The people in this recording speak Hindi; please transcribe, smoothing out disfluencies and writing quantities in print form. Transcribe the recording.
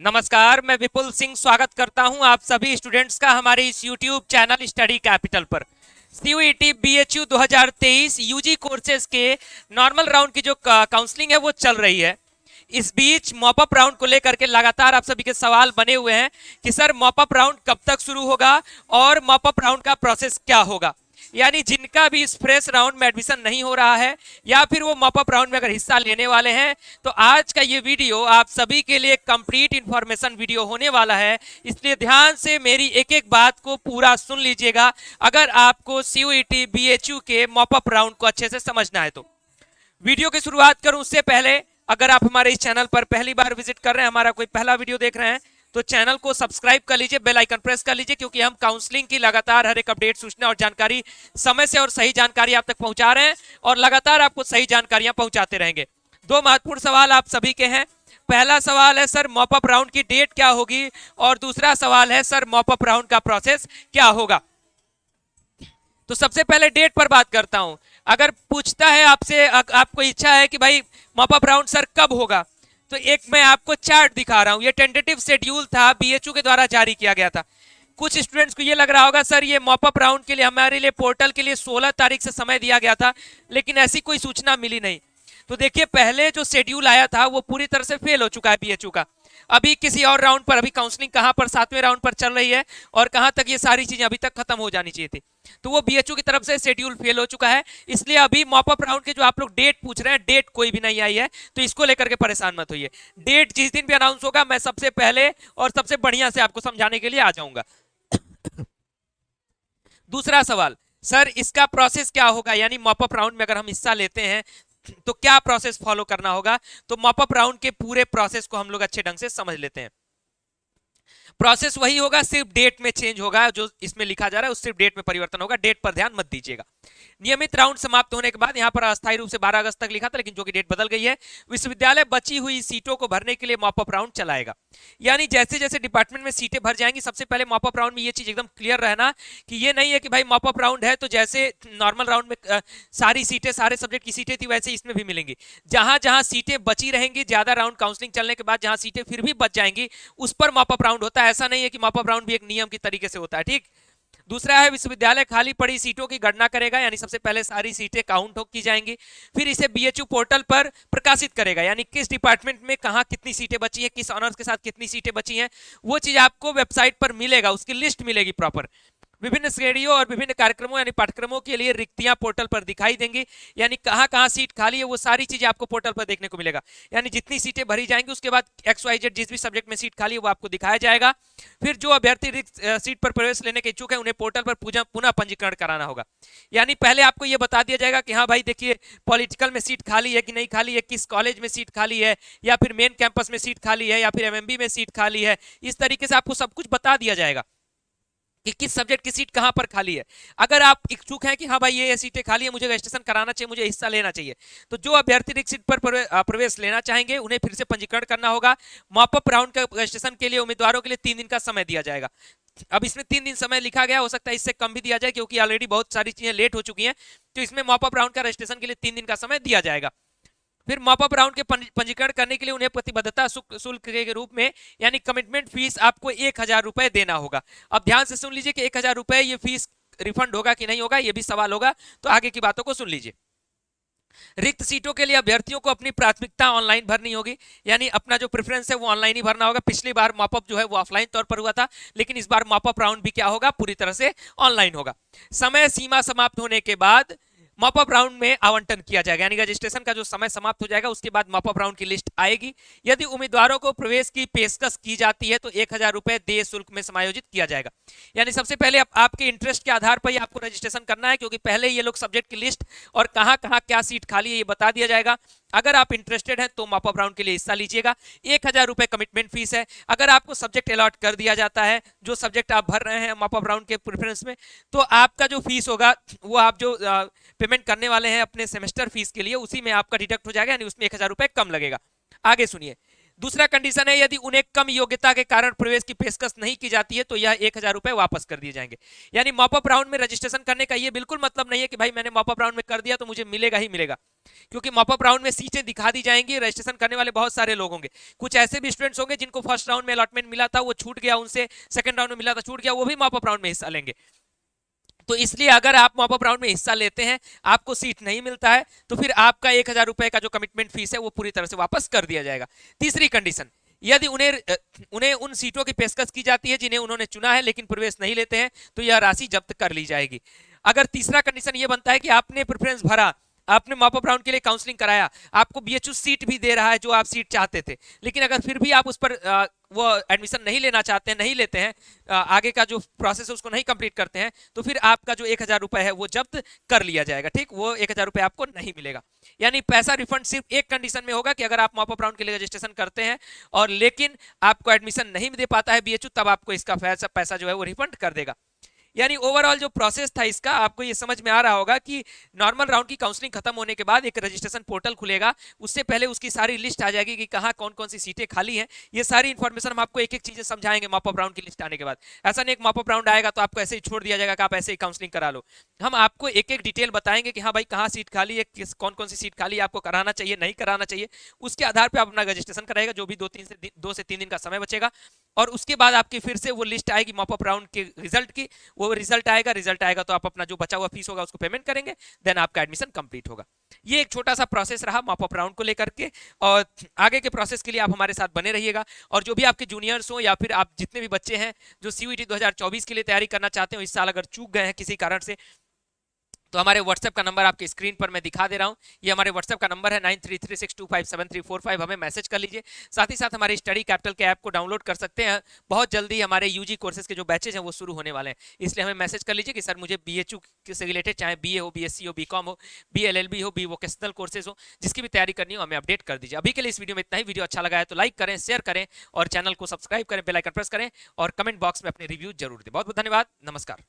नमस्कार, मैं विपुल सिंह स्वागत करता हूं आप सभी स्टूडेंट्स का हमारे इस YouTube चैनल स्टडी कैपिटल पर। CUET BHU 2023 यूजी कोर्सेज के नॉर्मल राउंड की जो काउंसलिंग है वो चल रही है। इस बीच मॉपअप राउंड को लेकर के लगातार आप सभी के सवाल बने हुए हैं कि सर मॉपअप राउंड कब तक शुरू होगा और मॉपअप राउंड का प्रोसेस क्या होगा। यानी जिनका भी इस फ्रेश राउंड में एडमिशन नहीं हो रहा है या फिर वो मॉपअप राउंड में अगर हिस्सा लेने वाले हैं तो आज का ये वीडियो आप सभी के लिए कंप्लीट इंफॉर्मेशन वीडियो होने वाला है। इसलिए ध्यान से मेरी एक एक बात को पूरा सुन लीजिएगा अगर आपको CUET BHU के मॉपअप राउंड को अच्छे से समझना है तो। वीडियो की शुरुआत करूं उससे पहले अगर आप हमारे इस चैनल पर पहली बार विजिट कर रहे हैं, हमारा कोई पहला वीडियो देख रहे हैं तो चैनल को सब्सक्राइब कर लीजिए, बेल आइकन प्रेस कर लीजिए, क्योंकि हम काउंसलिंग की लगातार हर एक अपडेट, सूचना और जानकारी समय से और सही जानकारी आप तक पहुंचा रहे हैं और लगातार आपको सही जानकारियां पहुंचाते रहेंगे। दो महत्वपूर्ण सवाल आप सभी के हैं। पहला सवाल है सर मॉपअप राउंड की डेट क्या होगी और दूसरा सवाल है सर मॉपअप राउंड का प्रोसेस क्या होगा। तो सबसे पहले डेट पर बात करता हूं। अगर पूछता है आपसे, आपको इच्छा है कि भाई मॉपअप राउंड सर कब होगा, तो एक मैं आपको चार्ट दिखा रहा हूं। ये टेंटेटिव शेड्यूल था, BHU के द्वारा जारी किया गया था। कुछ स्टूडेंट्स को ये लग रहा होगा सर ये मॉपअप राउंड के लिए हमारे लिए पोर्टल के लिए 16 तारीख से समय दिया गया था, लेकिन ऐसी कोई सूचना मिली नहीं। तो देखिए पहले जो शेड्यूल आया था वो पूरी तरह से फेल हो चुका है BHU का। अभी किसी और राउंड पर, अभी काउंसलिंग कहां पर 7वें राउंड पर चल रही है और कहां तक ये सारी चीजें अभी तक खत्म हो जानी चाहिए थी, तो वो BHU की तरफ से शेड्यूल फेल हो चुका है। इसलिए अभी मॉपअप राउंड के जो आप लोग डेट पूछ रहे हैं, डेट कोई भी नहीं आई है, तो इसको लेकर के परेशान मत होइए। डेट जिस दिन भी अनाउंस होगा मैं सबसे पहले और सबसे बढ़िया से आपको समझाने के लिए आ जाऊंगा। दूसरा सवाल, सर इसका प्रोसेस क्या होगा, यानी मॉपअप राउंड में अगर हम हिस्सा लेते हैं तो क्या प्रोसेस फॉलो करना होगा। तो मॉपअप राउंड के पूरे प्रोसेस को हम लोग अच्छे ढंग से समझ लेते हैं। प्रोसेस वही होगा, सिर्फ डेट में चेंज होगा। जो इसमें लिखा जा रहा है उस सिर्फ डेट में परिवर्तन होगा, डेट पर ध्यान मत दीजिएगा। नियमित राउंड समाप्त होने के बाद यहां पर अस्थायी रूप से 12 अगस्त तक लिखा था, लेकिन जो कि डेट बदल गई है। विश्वविद्यालय बची हुई सीटों को भरने के लिए मॉपअप राउंड चलाएगा। यानी जैसे जैसे डिपार्टमेंट में सीटें भर जाएंगी, सबसे पहले मॉपअप राउंड में ये चीज एकदम क्लियर रहना कि ये नहीं है कि भाई मॉपअप राउंड है तो जैसे नॉर्मल राउंड में सारी सीटें, सारे सब्जेक्ट की सीटें थी वैसे इसमें भी मिलेंगी। जहां जहां सीटें बची रहेंगी, ज्यादा राउंड काउंसलिंग चलने के बाद जहां सीटें फिर भी बच जाएंगी उस पर मॉपअप राउंड होता है। ऐसा नहीं है कि मॉपअप राउंड भी एक नियम की तरीके से होता है, ठीक। दूसरा है विश्वविद्यालय खाली पड़ी सीटों की गणना करेगा, यानी सबसे पहले सारी सीटें काउंट की जाएंगी, फिर इसे BHU पोर्टल पर प्रकाशित करेगा, यानी किस डिपार्टमेंट में कहां कितनी सीटें बची हैं, किस ऑनर्स के साथ कितनी सीटें बची हैं, वो चीज आपको वेबसाइट पर मिलेगा, उसकी लिस्ट मिलेगी प्रॉपर। विभिन्न श्रेणियों और विभिन्न कार्यक्रमों यानी पाठ्यक्रमों के लिए रिक्तियां पोर्टल पर दिखाई देंगी, यानी कहां कहां सीट खाली है वो सारी चीजें आपको पोर्टल पर देखने को मिलेगा। यानी जितनी सीटें भरी जाएंगी उसके बाद XYZ जिस भी सब्जेक्ट में सीट खाली है वो आपको दिखाया जाएगा। फिर जो अभ्यर्थी रिक्त सीट पर प्रवेश लेने के इच्छुक है उन्हें पोर्टल पर पुनः पंजीकरण कराना होगा। यानी पहले आपको ये बता दिया जाएगा कि हाँ भाई देखिए पॉलिटिकल में सीट खाली है कि नहीं खाली है, किस कॉलेज में सीट खाली है, या फिर मेन कैंपस में सीट खाली है, या फिर MMB में सीट खाली है। इस तरीके से आपको सब कुछ बता दिया जाएगा कि किस सब्जेक्ट की सीट कहां पर खाली है। अगर आप इच्छुक हैं कि हाँ भाई ये सीटें खाली है, मुझे रजिस्ट्रेशन कराना चाहिए, मुझे हिस्सा लेना चाहिए, तो जो अभ्यर्थी रिक्त सीट पर प्रवेश लेना चाहेंगे उन्हें फिर से पंजीकरण करना होगा। मॉपअप राउंड का रजिस्ट्रेशन के लिए उम्मीदवारों के लिए 3 दिन का समय दिया जाएगा। अब इसमें 3 दिन समय लिखा गया, हो सकता है इससे कम भी दिया जाए क्योंकि ऑलरेडी बहुत सारी चीजें लेट हो चुकी हैं, तो इसमें मॉपअप राउंड का रजिस्ट्रेशन के लिए 3 दिन का समय दिया जाएगा। फिर मॉपअप राउंड के पंजीकरण करने के लिए उन्हें प्रतिबद्धता शुल्क के रूप में यानी कमिटमेंट फीस आपको 1000 रुपए देना होगा। अब ध्यान से सुन लीजिए कि 1000 रुपए ये फीस रिफंड होगा कि नहीं होगा, ये भी सवाल होगा, तो आगे की बातों को सुन लीजिए। रिक्त सीटों के लिए अभ्यर्थियों को अपनी प्राथमिकता ऑनलाइन भरनी होगी, यानी अपना जो प्रेफरेंस है वो ऑनलाइन ही भरना होगा। पिछली बार मॉपअप जो है वो ऑफलाइन तौर पर हुआ था, लेकिन इस बार मॉपअप राउंड भी क्या होगा, पूरी तरह से ऑनलाइन होगा। समय सीमा समाप्त होने के बाद मॉपअप राउंड में आवंटन किया जाएगा, यानी रजिस्ट्रेशन का जो समय समाप्त हो जाएगा उसके बाद मॉपअप राउंड की लिस्ट आएगी। यदि उम्मीदवारों को प्रवेश की पेशकश की जाती है तो 1000 रुपए देय शुल्क में समायोजित किया जाएगा। यानी सबसे पहले आपके इंटरेस्ट के आधार पर ही आपको रजिस्ट्रेशन करना है, क्योंकि पहले ये लोग सब्जेक्ट की लिस्ट और कहां कहां क्या सीट खाली है ये बता दिया जाएगा। अगर आप इंटरेस्टेड हैं तो मॉपअप राउंड के लिए हिस्सा लीजिएगा। 1000 रुपए कमिटमेंट फीस है। अगर आपको सब्जेक्ट अलॉट कर दिया जाता है, जो सब्जेक्ट आप भर रहे हैं मॉपअप राउंड के प्रेफरेंस में, तो आपका जो फीस होगा वो आप जो पेमेंट करने वाले हैं अपने सेमेस्टर फीस के लिए, उसी में आपका डिडक्ट हो जाएगा, यानी उसमें 1000 रुपए कम लगेगा। आगे सुनिए, दूसरा कंडीशन है यदि उन्हें कम योग्यता के कारण प्रवेश की पेशकश नहीं की जाती है तो यह 1000 रुपए वापस कर दिए जाएंगे। यानी मॉपअप राउंड में रजिस्ट्रेशन करने का ये बिल्कुल मतलब नहीं है कि भाई मैंने मॉपअप राउंड में कर दिया तो मुझे मिलेगा ही मिलेगा, क्योंकि मॉपअप राउंड में सीटें दिखा दी जाएंगी। रजिस्ट्रेशन करने वाले बहुत सारे लोग होंगे, कुछ ऐसे भी स्टूडेंट्स होंगे जिनको फर्स्ट राउंड में अलॉटमेंट मिला था वो छूट गया, उनसे सेकंड राउंड में मिला था छूट गया, वो भी मॉपअप राउंड में हिस्सा लेंगे। तो इसलिए अगर आप मॉपअप राउंड में हिस्सा लेते हैं, आपको सीट नहीं मिलता है, तो फिर आपका 1000 रुपए का जो कमिटमेंट फीस है वो पूरी तरह से वापस कर दिया जाएगा। तीसरी कंडीशन, यदि उन्हें उन सीटों की पेशकश की जाती है जिन्हें उन्होंने चुना है लेकिन प्रवेश नहीं लेते हैं तो यह राशि जब्त कर ली जाएगी। अगर तीसरा कंडीशन ये बनता है कि आपने प्रेफरेंस भरा, आपने मॉपअप राउंड के लिए काउंसलिंग कराया, आपको बीएचयू सीट भी दे रहा है जो आप सीट चाहते थे, लेकिन अगर फिर भी आप उस पर वो एडमिशन नहीं लेना चाहते हैं, नहीं लेते हैं, आगे का जो प्रोसेस है उसको नहीं कंप्लीट करते हैं, तो फिर आपका जो 1000 रुपए है वो जब्त कर लिया जाएगा। ठीक, वो 1000 रुपए आपको नहीं मिलेगा। यानी पैसा रिफंड सिर्फ एक कंडीशन में होगा कि अगर आप मॉपअप राउंड के लिए रजिस्ट्रेशन करते हैं और लेकिन आपको एडमिशन नहीं दे पाता है बीएचयू, तब आपको इसका पैसा जो है वो रिफंड कर देगा। यानी ओवरऑल जो प्रोसेस था इसका, आपको ये समझ में आ रहा होगा कि नॉर्मल राउंड की काउंसलिंग खत्म होने के बाद एक रजिस्ट्रेशन पोर्टल खुलेगा, उससे पहले उसकी सारी लिस्ट आ जाएगी कि कहाँ कौन कौन सी सीटें खाली हैं। ये सारी इन्फॉर्मेशन हम आपको एक एक चीजें समझाएंगे मॉपअप राउंड की लिस्ट आने के बाद। ऐसा नहीं एक मॉपअप राउंड आएगा तो आपको ऐसे ही छोड़ दिया जाएगा कि आप ऐसे ही काउंसलिंग करा लो। हम आपको एक एक डिटेल बताएंगे कि हाँ भाई कहाँ सीट खाली है, किस कौन कौन सी सीट खाली है, आपको कराना चाहिए नहीं कराना चाहिए। उसके आधार पर आप अपना रजिस्ट्रेशन कराएगा, जो भी 2 से 3 दिन का समय बचेगा, और उसके बाद आपकी फिर से वो लिस्ट आएगी मॉपअप राउंड के रिजल्ट की। वो रिजल्ट आएगा तो आप अपना जो बचा हुआ फीस होगा उसको पेमेंट करेंगे, देन आपका एडमिशन कंप्लीट होगा। ये एक छोटा सा प्रोसेस रहा मॉपअप राउंड को लेकर के, और आगे के प्रोसेस के लिए आप हमारे साथ बने रहिएगा। और जो भी आपके जूनियर्स हो या फिर आप जितने भी बच्चे हैं जो सीयूईटी 2024 के लिए तैयारी करना चाहते हो, इस साल अगर चूक गए हैं किसी कारण से, तो हमारे व्हाट्सएप का नंबर आपके स्क्रीन पर मैं दिखा दे रहा हूं। ये हमारे व्हाट्सएप का नंबर है 9336257345। हमें मैसेज कर लीजिए। साथ ही साथ हमारे स्टडी कैपिटल के ऐप को डाउनलोड कर सकते हैं। बहुत जल्दी हमारे यूजी कोर्सेज के जो बैचेज हैं वो शुरू होने वाले हैं, इसलिए हमें मैसेज कर लीजिए कि सर मुझे बीएचयू से रिलेटेड, चाहे बीए हो, बीएससी हो, बीकॉम हो, बीएलएलबी हो, बी वोकेशनल कोर्सेज हो, जिसकी भी तैयारी करनी हो हमें अपडेट कर दीजिए। अभी के लिए इस वीडियो में इतना ही। वीडियो अच्छा लगा है तो लाइक करें, शेयर करें और चैनल को सब्सक्राइब करें, बेल आइकन प्रेस करें और कमेंट बॉक्स में अपने रिव्यू जरूर दें। बहुत बहुत धन्यवाद। नमस्कार।